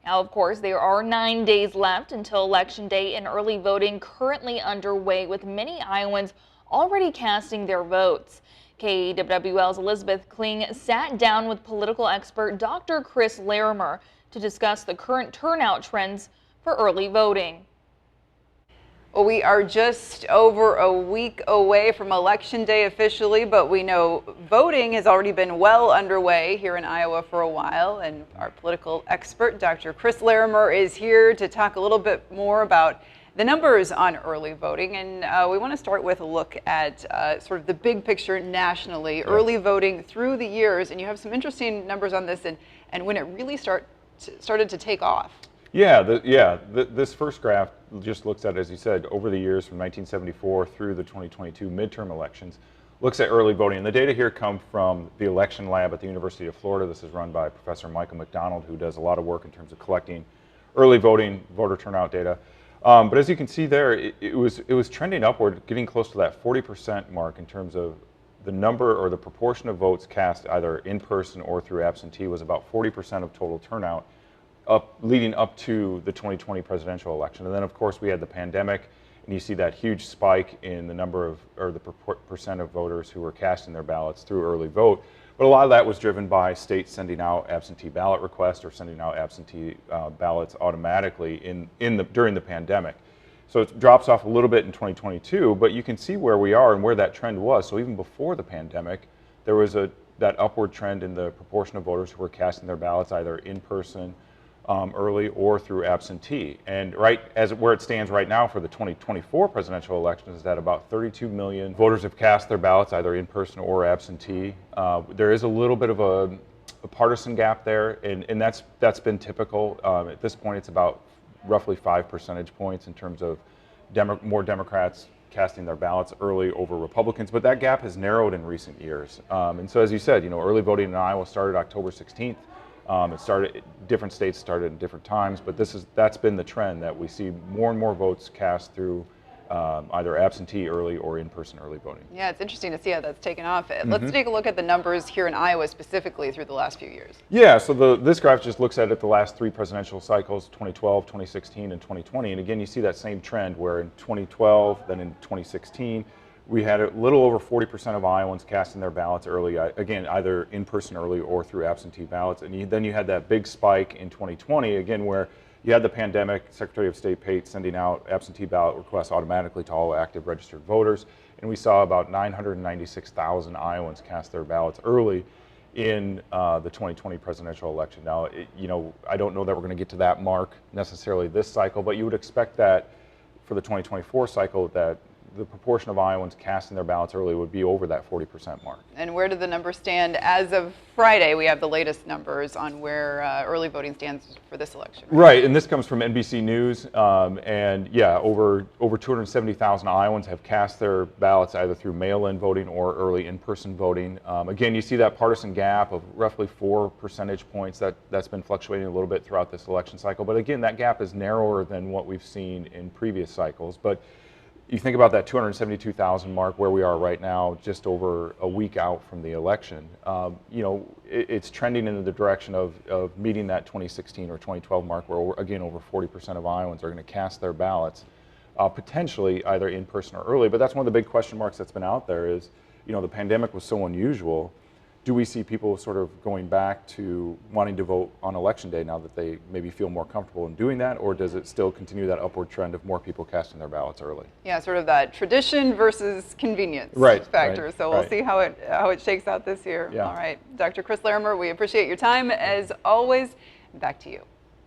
Now, of course, there are 9 days left until Election Day, and early voting currently underway, with many Iowans already casting their votes. KWWL's Elizabeth Kling sat down with political expert Dr. Chris Larimer to discuss the current turnout trends for early voting. Well, we are just over a week away from Election Day officially, but we know voting has already been well underway here in Iowa for a while, and our political expert, Dr. Chris Larimer, is here to talk a little bit more about the numbers on early voting. And we want to start with a look at sort of the big picture nationally, early voting through the years, and you have some interesting numbers on this and when it really started to take off. This first graph just looks at, as you said, over the years from 1974 through the 2022 midterm elections, looks at early voting. And the data here come from the election lab at the University of Florida. This is run by Professor Michael McDonald, who does a lot of work in terms of collecting early voting voter turnout data. But as you can see there, it was trending upward, getting close to that 40% mark in terms of the number or the proportion of votes cast either in person or through absentee was about 40% of total turnout, leading up to the 2020 presidential election. And then of course we had the pandemic, and you see that huge spike in the number of, or the percent of voters who were casting their ballots through early vote. But a lot of that was driven by states sending out absentee ballot requests or sending out absentee ballots automatically during the pandemic. So it drops off a little bit in 2022, but you can see where we are and where that trend was. So even before the pandemic, there was that upward trend in the proportion of voters who were casting their ballots either in person, early, or through absentee. And where it stands right now for the 2024 presidential election is that about 32 million voters have cast their ballots either in person or absentee. There is a little bit of a partisan gap there, and that's been typical. At this point, it's about roughly 5 percentage points in terms of more Democrats casting their ballots early over Republicans, but that gap has narrowed in recent years. And so as you said, early voting in Iowa started October 16th. Different states started at different times, but that's been the trend, that we see more and more votes cast through either absentee early or in-person early voting. Yeah, it's interesting to see how that's taken off. Let's take a look at the numbers here in Iowa specifically through the last few years. Yeah, so this graph just looks at the last 3 presidential cycles, 2012, 2016, and 2020. And again, you see that same trend where in 2012, then in 2016, we had a little over 40% of Iowans casting their ballots early, again, either in person early or through absentee ballots. And then you had that big spike in 2020, again, where you had the pandemic, Secretary of State Pate sending out absentee ballot requests automatically to all active registered voters. And we saw about 996,000 Iowans cast their ballots early in the 2020 presidential election. Now, I don't know that we're going to get to that mark necessarily this cycle, but you would expect that for the 2024 cycle that the proportion of Iowans casting their ballots early would be over that 40% mark. And where do the numbers stand as of Friday? We have the latest numbers on where early voting stands for this election. Right, and this comes from NBC News, and yeah, over 270,000 Iowans have cast their ballots either through mail-in voting or early in-person voting. Again, you see that partisan gap of roughly 4 percentage points that's been fluctuating a little bit throughout this election cycle. But again, that gap is narrower than what we've seen in previous cycles. But you think about that 272,000 mark where we are right now, just over a week out from the election. It's trending in the direction of meeting that 2016 or 2012 mark, where again over 40% of Iowans are going to cast their ballots, potentially either in person or early. But that's one of the big question marks that's been out there is, the pandemic was so unusual. Do we see people sort of going back to wanting to vote on election day now that they maybe feel more comfortable in doing that, or does it still continue that upward trend of more people casting their ballots early? Yeah, sort of that tradition versus convenience factor. Right, so we'll see how it shakes out this year. Yeah. All right, Dr. Chris Larimer, we appreciate your time as always. Back to you.